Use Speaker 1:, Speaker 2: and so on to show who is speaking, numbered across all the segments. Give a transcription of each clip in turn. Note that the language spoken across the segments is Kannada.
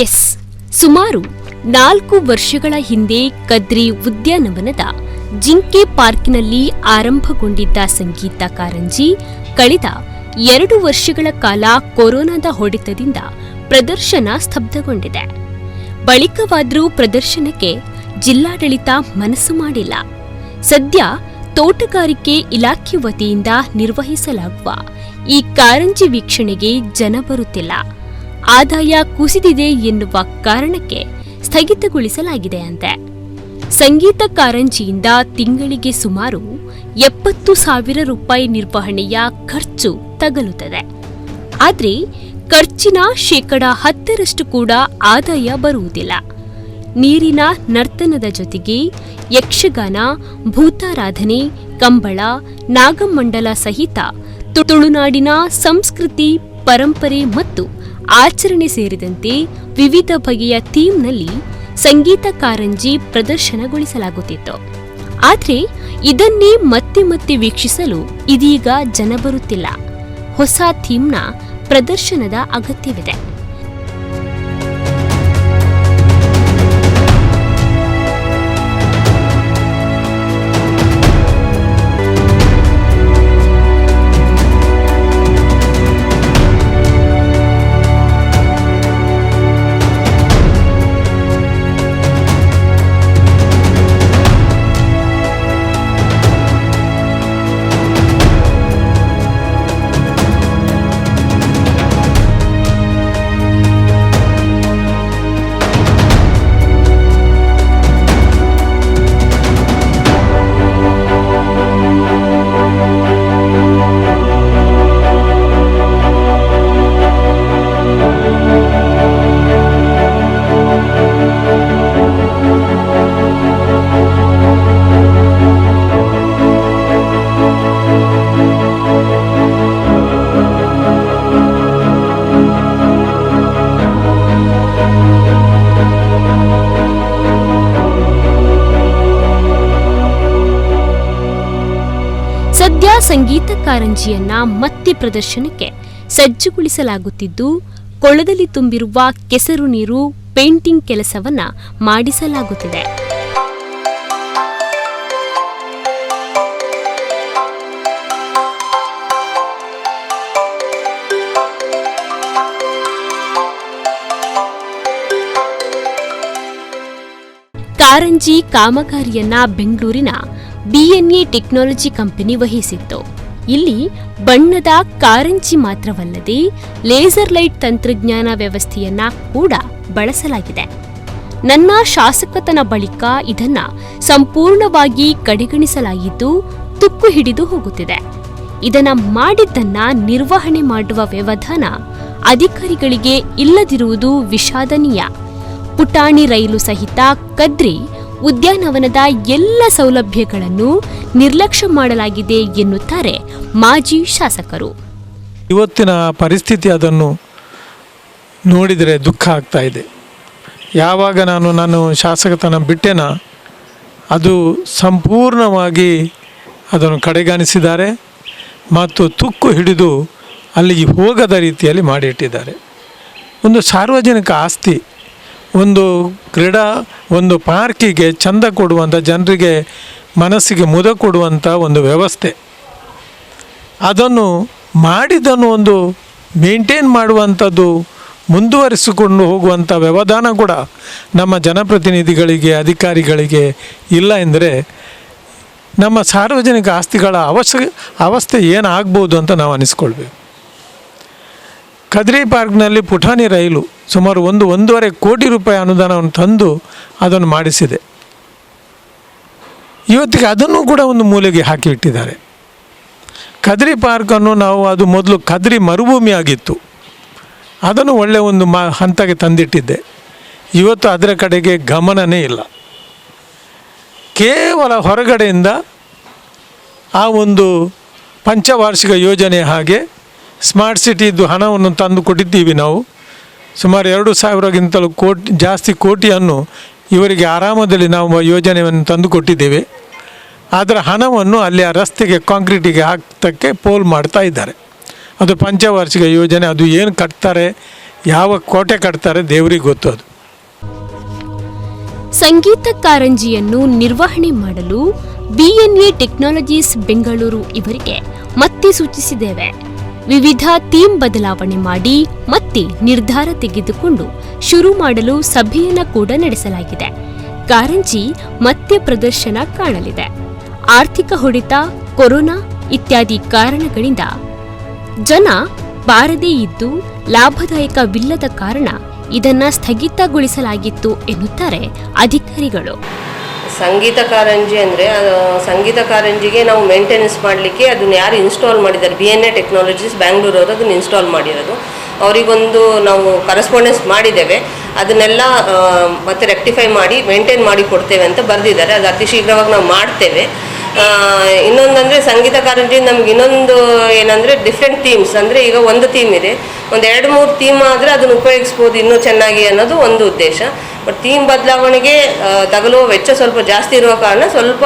Speaker 1: ಎಸ್, ಸುಮಾರು 4 ವರ್ಷಗಳ ಹಿಂದೆ ಕದ್ರಿ ಉದ್ಯಾನವನದ ಜಿಂಕೆ ಪಾರ್ಕ್ನಲ್ಲಿ ಆರಂಭಗೊಂಡಿದ್ದ ಸಂಗೀತ ಕಾರಂಜಿ ಕಳೆದ 2 ವರ್ಷಗಳ ಕಾಲ ಕೊರೋನಾದ ಹೊಡೆತದಿಂದ ಪ್ರದರ್ಶನ ಸ್ತಬ್ಧಗೊಂಡಿದೆ. ಬಳಿಕವಾದರೂ ಪ್ರದರ್ಶನಕ್ಕೆ ಜಿಲ್ಲಾಡಳಿತ ಮನಸ್ಸು ಮಾಡಿಲ್ಲ. ಸದ್ಯ ತೋಟಗಾರಿಕೆ ಇಲಾಖೆ ವತಿಯಿಂದ ನಿರ್ವಹಿಸಲಾಗುವ ಈ ಕಾರಂಜಿ ವೀಕ್ಷಣೆಗೆ ಜನ ಬರುತ್ತಿಲ್ಲ. ಆದಾಯ ಕುಸಿದಿದೆ ಎನ್ನುವ ಕಾರಣಕ್ಕೆ ಸ್ಥಗಿತಗೊಳಿಸಲಾಗಿದೆ ಅಂತೆ. ಸಂಗೀತ ಕಾರಂಜಿಯಿಂದ ತಿಂಗಳಿಗೆ ಸುಮಾರು 70,000 ರೂಪಾಯಿ ನಿರ್ವಹಣೆಯ ಖರ್ಚು ತಗಲುತ್ತದೆ. ಆದರೆ ಖರ್ಚಿನ ಶೇಕಡ 10ರಷ್ಟು ಕೂಡ ಆದಾಯ ಬರುವುದಿಲ್ಲ. ನೀರಿನ ನರ್ತನದ ಜೊತೆಗೆ ಯಕ್ಷಗಾನ, ಭೂತಾರಾಧನೆ, ಕಂಬಳ, ನಾಗಮಂಡಲ ಸಹಿತ ತುಳುನಾಡಿನ ಸಂಸ್ಕೃತಿ, ಪರಂಪರೆ ಮತ್ತು ಆಚರಣೆ ಸೇರಿದಂತೆ ವಿವಿಧ ಬಗೆಯ ಥೀಮ್ನಲ್ಲಿ ಸಂಗೀತ ಕಾರಂಜಿ ಪ್ರದರ್ಶನಗೊಳಿಸಲಾಗುತ್ತಿತ್ತು. ಆದರೆ ಇದನ್ನೇ ಮತ್ತೆ ಮತ್ತೆ ವೀಕ್ಷಿಸಲು ಇದೀಗ ಜನ ಬರುತ್ತಿಲ್ಲ. ಹೊಸ ಥೀಮ್ನ ಪ್ರದರ್ಶನದ ಅಗತ್ಯವಿದೆ. ಸದ್ಯ ಸಂಗೀತ ಕಾರಂಜಿಯನ್ನ ಮತ್ತೆ ಪ್ರದರ್ಶನಕ್ಕೆ ಸಜ್ಜುಗೊಳಿಸಲಾಗುತ್ತಿದ್ದು, ಕೊಳದಲ್ಲಿ ತುಂಬಿರುವ ಕೆಸರು ನೀರು ಪೇಂಟಿಂಗ್ ಕೆಲಸವನ್ನ ಮಾಡಿಸಲಾಗುತ್ತಿದೆ. ಕಾರಂಜಿ ಕಾಮಗಾರಿಯನ್ನ ಬೆಂಗಳೂರಿನ BNA ಟೆಕ್ನಾಲಜಿ ಕಂಪನಿ ವಹಿಸಿತ್ತು. ಇಲ್ಲಿ ಬಣ್ಣದ ಕಾರಂಜಿ ಮಾತ್ರವಲ್ಲದೆ ಲೇಸರ್ ಲೈಟ್ ತಂತ್ರಜ್ಞಾನ ವ್ಯವಸ್ಥೆಯನ್ನ ಕೂಡ ಬಳಸಲಾಗಿದೆ. ನನ್ನ ಶಾಸಕತನ ಬಳಿಕ ಇದನ್ನ ಸಂಪೂರ್ಣವಾಗಿ ಕಡೆಗಣಿಸಲಾಗಿದ್ದು ತುಕ್ಕು ಹಿಡಿದು ಹೋಗುತ್ತಿದೆ. ಇದನ್ನ ಮಾಡಿದ್ದನ್ನ ನಿರ್ವಹಣೆ ಮಾಡುವ ವ್ಯವಧಾನ ಅಧಿಕಾರಿಗಳಿಗೆ ಇಲ್ಲದಿರುವುದು ವಿಷಾದನೀಯ. ಪುಟಾಣಿ ರೈಲು ಸಹಿತ ಕದ್ರಿ ಉದ್ಯಾನವನದ ಎಲ್ಲ ಸೌಲಭ್ಯಗಳನ್ನು ನಿರ್ಲಕ್ಷ್ಯ ಮಾಡಲಾಗಿದೆ ಎನ್ನುತ್ತಾರೆ ಮಾಜಿ ಶಾಸಕರು.
Speaker 2: ಇವತ್ತಿನ ಪರಿಸ್ಥಿತಿ ಅದನ್ನು ನೋಡಿದರೆ ದುಃಖ ಆಗ್ತಾ ಇದೆ. ಯಾವಾಗ ನಾನು ಶಾಸಕತನ ಬಿಟ್ಟೆನ ಅದು ಸಂಪೂರ್ಣವಾಗಿ ಅದನ್ನು ಕಡೆಗಣಿಸಿದ್ದಾರೆ ಮತ್ತು ತುಕ್ಕು ಹಿಡಿದು ಅಲ್ಲಿಗೆ ಹೋಗದ ರೀತಿಯಲ್ಲಿ ಮಾಡಿಟ್ಟಿದ್ದಾರೆ. ಒಂದು ಸಾರ್ವಜನಿಕ ಆಸ್ತಿ, ಒಂದು ಕ್ರೀಡಾ, ಒಂದು ಪಾರ್ಕಿಗೆ ಚಂದ ಕೊಡುವಂಥ, ಜನರಿಗೆ ಮನಸ್ಸಿಗೆ ಮುದ ಕೊಡುವಂಥ ಒಂದು ವ್ಯವಸ್ಥೆ, ಅದನ್ನು ಮಾಡಿದ್ದನ್ನು ಒಂದು ಮೇಂಟೈನ್ ಮಾಡುವಂಥದ್ದು, ಮುಂದುವರಿಸಿಕೊಂಡು ಹೋಗುವಂಥ ವ್ಯವಧಾನ ಕೂಡ ನಮ್ಮ ಜನಪ್ರತಿನಿಧಿಗಳಿಗೆ, ಅಧಿಕಾರಿಗಳಿಗೆ ಇಲ್ಲ ಎಂದರೆ ನಮ್ಮ ಸಾರ್ವಜನಿಕ ಆಸ್ತಿಗಳ ಅವಸ್ಥೆ ಏನಾಗ್ಬೋದು ಅಂತ ನಾವು ಅನಿಸ್ಕೊಳ್ಬೇಕು. ಕದ್ರಿ ಪಾರ್ಕ್ನಲ್ಲಿ ಪುಟಾಣಿ ರೈಲು ಸುಮಾರು 1.5 ಕೋಟಿ ರೂಪಾಯಿ ಅನುದಾನವನ್ನು ತಂದು ಅದನ್ನು ಮಾಡಿಸಿದೆ. ಇವತ್ತಿಗೆ ಅದನ್ನು ಕೂಡ ಒಂದು ಮೂಲೆಗೆ ಹಾಕಿಬಿಟ್ಟಿದ್ದಾರೆ. ಕದ್ರಿ ಪಾರ್ಕನ್ನು ಅದು ಮೊದಲು ಕದ್ರಿ ಮರುಭೂಮಿ ಆಗಿತ್ತು, ಅದನ್ನು ಒಳ್ಳೆಯ ಒಂದು ಹಂತಕ್ಕೆ ತಂದಿಟ್ಟಿದ್ದೆ. ಇವತ್ತು ಅದರ ಕಡೆಗೆ ಗಮನನೇ ಇಲ್ಲ. ಕೇವಲ ಹೊರಗಡೆಯಿಂದ ಆ ಒಂದು ಪಂಚವಾರ್ಷಿಕ ಯೋಜನೆ ಹಾಗೆ ಸ್ಮಾರ್ಟ್ ಸಿಟಿದು ಹಣವನ್ನು ತಂದು ಕೊಟ್ಟಿದ್ದೀವಿ ನಾವು. ಸುಮಾರು 2,000ಕ್ಕಿಂತಲೂ ಜಾಸ್ತಿ ಕೋಟಿಯನ್ನು ಇವರಿಗೆ ಆರಾಮದಲ್ಲಿ ನಾವು ಯೋಜನೆಯನ್ನು ತಂದು ಕೊಟ್ಟಿದ್ದೇವೆ. ಅದರ ಹಣವನ್ನು ಅಲ್ಲಿ ಆ ರಸ್ತೆಗೆ, ಕಾಂಕ್ರೀಟಿಗೆ ಹಾಕಕ್ಕೆ ಪೋಲ್ ಮಾಡ್ತಾ ಇದ್ದಾರೆ. ಅದು ಪಂಚವಾರ್ಷಿಕ ಯೋಜನೆ. ಅದು ಏನು ಕಟ್ತಾರೆ, ಯಾವ ಕೋಟೆ ಕಟ್ತಾರೆ ದೇವರಿಗೆ ಗೊತ್ತು ಅದು.
Speaker 1: ಸಂಗೀತ ಕಾರಂಜಿಯನ್ನು ನಿರ್ವಹಣೆ ಮಾಡಲು ಬಿಎನ್ಎ ಟೆಕ್ನಾಲಜೀಸ್ ಬೆಂಗಳೂರು ಇವರಿಗೆ ಮತ್ತೆ ಸೂಚಿಸಿದ್ದೇವೆ. ವಿವಿಧ ಥೀಮ್ ಬದಲಾವಣೆ ಮಾಡಿ ಮತ್ತೆ ನಿರ್ಧಾರ ತೆಗೆದುಕೊಂಡು ಶುರು ಮಾಡಲು ಸಭೆಯನ್ನ ಕೂಡ ನಡೆಸಲಾಗಿದೆ. ಕಾರಂಜಿ ಮತ್ತೆ ಪ್ರದರ್ಶನ ಕಾಣಲಿದೆ. ಆರ್ಥಿಕ ಹೊಡೆತ, ಕೊರೋನಾ ಇತ್ಯಾದಿ ಕಾರಣಗಳಿಂದ ಜನ ಬಾರದೇ ಇದ್ದು ಲಾಭದಾಯಕವಿಲ್ಲದ ಕಾರಣ ಇದನ್ನ ಸ್ಥಗಿತಗೊಳಿಸಲಾಗಿತ್ತು ಎನ್ನುತ್ತಾರೆ ಅಧಿಕಾರಿಗಳು.
Speaker 3: ಸಂಗೀತ ಕಾರಂಜಿ ಅಂದರೆ ಸಂಗೀತ ಕಾರಂಜಿಗೆ ನಾವು ಮೇಂಟೆನೆನ್ಸ್ ಮಾಡಲಿಕ್ಕೆ ಅದನ್ನು ಯಾರು ಇನ್ಸ್ಟಾಲ್ ಮಾಡಿದ್ದಾರೆ, ಬಿಎನ್ಎ ಟೆಕ್ನಾಲಜೀಸ್ ಬ್ಯಾಂಗ್ಳೂರ್ ಅವರು ಅದನ್ನು ಇನ್ಸ್ಟಾಲ್ ಮಾಡಿರೋದು. ಅವರಿಗೊಂದು ನಾವು ಕರೆಸ್ಪಾಂಡೆನ್ಸ್ ಮಾಡಿದ್ದೇವೆ. ಅದನ್ನೆಲ್ಲ ಮತ್ತೆ ರೆಕ್ಟಿಫೈ ಮಾಡಿ ಮೇಂಟೈನ್ ಮಾಡಿ ಕೊಡ್ತೇವೆ ಅಂತ ಬರೆದಿದ್ದಾರೆ. ಅದು ಅತಿ ಶೀಘ್ರವಾಗಿ ನಾವು ಮಾಡ್ತೇವೆ. ಇನ್ನೊಂದಂದರೆ ಸಂಗೀತ ಕಾರಂಜಿ ನಮ್ಗೆ ಇನ್ನೊಂದು ಏನಂದರೆ ಡಿಫ್ರೆಂಟ್ ಥೀಮ್ಸ್, ಅಂದರೆ ಈಗ ಒಂದು ಥೀಮ್ ಇದೆ, ಒಂದು 2-3 ಥೀಮ್ ಆದರೆ ಅದನ್ನು ಉಪಯೋಗಿಸ್ಬೋದು ಇನ್ನೂ ಚೆನ್ನಾಗಿ ಅನ್ನೋದು ಒಂದು ಉದ್ದೇಶ. ಬಟ್ ಥೀಮ್ ಬದಲಾವಣೆಗೆ ತಗಲುವ ವೆಚ್ಚ ಸ್ವಲ್ಪ ಜಾಸ್ತಿ ಇರುವ ಕಾರಣ ಸ್ವಲ್ಪ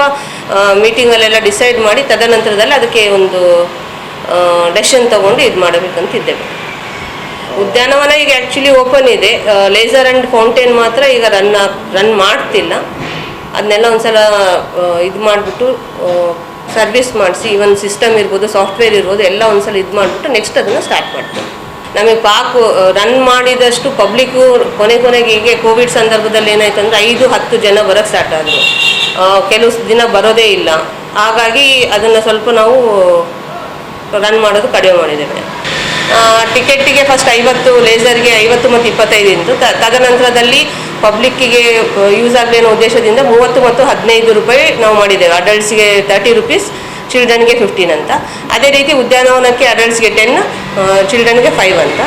Speaker 3: ಮೀಟಿಂಗಲ್ಲೆಲ್ಲ ಡಿಸೈಡ್ ಮಾಡಿ ತದನಂತರದಲ್ಲಿ ಅದಕ್ಕೆ ಒಂದು ಡೆಸಿಷನ್ ತೊಗೊಂಡು ಇದು ಮಾಡಬೇಕಂತಿದ್ದೇವೆ. ಉದ್ಯಾನವನ ಈಗ ಆ್ಯಕ್ಚುಲಿ ಓಪನ್ ಇದೆ. ಲೇಸರ್ ಆ್ಯಂಡ್ ಫೌಂಟೇನ್ ಮಾತ್ರ ಈಗ ರನ್ ಮಾಡ್ತಿಲ್ಲ. ಅದನ್ನೆಲ್ಲ ಒಂದ್ಸಲ ಇದು ಮಾಡಿಬಿಟ್ಟು ಸರ್ವಿಸ್ ಮಾಡಿಸಿ, ಈವನ್ ಸಿಸ್ಟಮ್ ಇರ್ಬೋದು, ಸಾಫ್ಟ್ವೇರ್ ಇರ್ಬೋದು, ಎಲ್ಲ ಒಂದ್ಸಲ ಇದು ಮಾಡಿಬಿಟ್ಟು ನೆಕ್ಸ್ಟ್ ಅದನ್ನು ಸ್ಟಾರ್ಟ್ ಮಾಡ್ತೀವಿ. ನಮಗೆ ರನ್ ಮಾಡಿದಷ್ಟು ಪಬ್ಲಿಕ್ಕು ಕೊನೆಗೆ ಹೀಗೆ ಕೋವಿಡ್ ಸಂದರ್ಭದಲ್ಲಿ ಏನಾಯ್ತು ಅಂದರೆ 5-10 ಜನ ಬರೋಕ್ಕೆ ಸ್ಟಾರ್ಟ್ ಆದರು. ಕೆಲವು ದಿನ ಬರೋದೇ ಇಲ್ಲ. ಹಾಗಾಗಿ ಅದನ್ನು ಸ್ವಲ್ಪ ನಾವು ರನ್ ಮಾಡೋದು ಕಡಿಮೆ ಮಾಡಿದ್ದೇವೆ. ಟಿಕೆಟಿಗೆ ಫಸ್ಟ್ 50, ಲೇಸರ್ಗೆ 50 ಮತ್ತು 25 ಇತ್ತು. ತದನಂತರದಲ್ಲಿ ಪಬ್ಲಿಕ್ಕಿಗೆ ಯೂಸ್ ಆಗಲಿ ಅನ್ನೋ ಉದ್ದೇಶದಿಂದ 30 ಮತ್ತು 15 ರೂಪಾಯಿ ನಾವು ಮಾಡಿದ್ದೇವೆ. ಅಡಲ್ಟ್ಸ್ಗೆ 30 ರುಪೀಸ್, ಚಿಲ್ಡ್ರನ್ಗೆ 15 ಅಂತ. ಅದೇ ರೀತಿ ಉದ್ಯಾನವನಕ್ಕೆ ಅಡಲ್ಟ್ಸ್ಗೆ 10, ಚಿಲ್ಡ್ರನ್ಗೆ 5 ಅಂತ.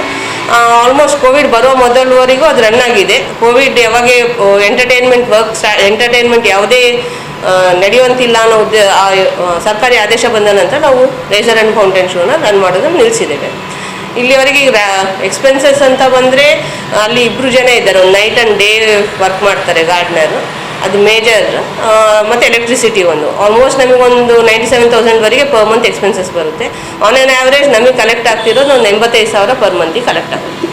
Speaker 3: ಆಲ್ಮೋಸ್ಟ್ ಕೋವಿಡ್ ಬರೋ ಮೊದಲುವರೆಗೂ ಅದು ರನ್ ಆಗಿದೆ. ಕೋವಿಡ್ ಯಾವಾಗ ಎಂಟರ್ಟೈನ್ಮೆಂಟ್ ಯಾವುದೇ ನಡೆಯುವಂತಿಲ್ಲ ಅನ್ನೋ ಸರ್ಕಾರಿ ಆದೇಶ ಬಂದ ನಂತರ ನಾವು ಲೇಸರ್ ಆ್ಯಂಡ್ ಫೌಂಟೇನ್ ಶೋನ ರನ್ ಮಾಡೋದನ್ನು ನಿಲ್ಲಿಸಿದ್ದೇವೆ. ಇಲ್ಲಿವರೆಗೆ ಎಕ್ಸ್ಪೆನ್ಸಸ್ ಅಂತ ಬಂದರೆ ಅಲ್ಲಿ 2 ಜನ ಇದ್ದಾರೆ. ಒಂದು ನೈಟ್ ಆ್ಯಂಡ್ ಡೇ ವರ್ಕ್ ಮಾಡ್ತಾರೆ ಗಾರ್ಡ್ನರ್, ಅದು ಮೇಜರ್, ಮತ್ತು ಎಲೆಕ್ಟ್ರಿಸಿಟಿ ಆಲ್ಮೋಸ್ಟ್ ನಮಗೊಂದು 97,000ವರೆಗೆ ಪರ್ ಮಂತ್ ಎಕ್ಸ್ಪೆನ್ಸಸ್ ಬರುತ್ತೆ. ಆನ್ ಆನ್ ಆ್ಯಾವ್ರೇಜ್ ನಮಗೆ ಕಲೆಕ್ಟ್ ಆಗ್ತಿರೋದು ಒಂದು 85,000 ಪರ್ ಮಂತಿಗೆ ಕಲೆಕ್ಟ್ ಆಗುತ್ತೆ.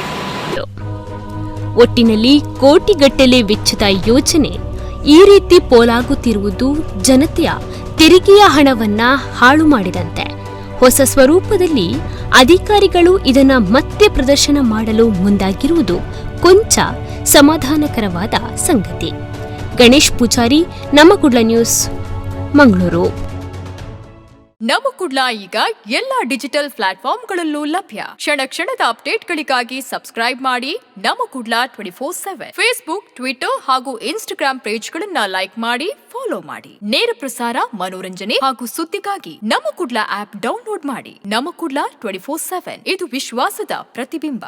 Speaker 1: ಒಟ್ಟಿನಲ್ಲಿ ಕೋಟಿಗಟ್ಟಲೆ ವೆಚ್ಚದ ಯೋಜನೆ ಈ ರೀತಿ ಪೋಲಾಗುತ್ತಿರುವುದು ಜನತೆಯ ತೆರಿಗೆಯ ಹಣವನ್ನ ಹಾಳು ಮಾಡಿದಂತೆ. ಹೊಸ ಸ್ವರೂಪದಲ್ಲಿ ಅಧಿಕಾರಿಗಳು ಇದನ್ನ ಮತ್ತೆ ಪ್ರದರ್ಶನ ಮಾಡಲು ಮುಂದಾಗಿರುವುದು ಕೊಂಚ ಸಮಾಧಾನಕರವಾದ ಸಂಗತಿ. ಗಣೇಶ್ ಪೂಜಾರಿ, ನಮ್ಮ ಕುಡ್ಲ ನ್ಯೂಸ್, ಮಂಗಳೂರು.
Speaker 4: ನಮ್ಮ ಕುಡ್ಲ ಈಗ ಎಲ್ಲ ಡಿಜಿಟಲ್ ಪ್ಲಾಟ್ಫಾರ್ಮ್ಗಳಲ್ಲೂ ಲಭ್ಯ. ಕ್ಷಣ ಕ್ಷಣದ ಅಪ್ಡೇಟ್ಗಳಿಗಾಗಿ ಸಬ್ಸ್ಕ್ರೈಬ್ ಮಾಡಿ ನಮ್ಮ ಕುಡ್ಲ 24/7. ಫೇಸ್ಬುಕ್, ಟ್ವಿಟರ್ ಹಾಗೂ ಇನ್ಸ್ಟಾಗ್ರಾಂ ಪೇಜ್ಗಳನ್ನ ಲೈಕ್ ಮಾಡಿ, ಫಾಲೋ ಮಾಡಿ. ನೇರ ಪ್ರಸಾರ, ಮನೋರಂಜನೆ ಹಾಗೂ ಸುದ್ದಿಗಾಗಿ ನಮ್ಮ ಕುಡ್ಲ ಆಪ್ ಡೌನ್ಲೋಡ್ ಮಾಡಿ. ನಮ್ಮ ಕುಡ್ಲ 24/7 ಇದು ವಿಶ್ವಾಸದ ಪ್ರತಿಬಿಂಬ.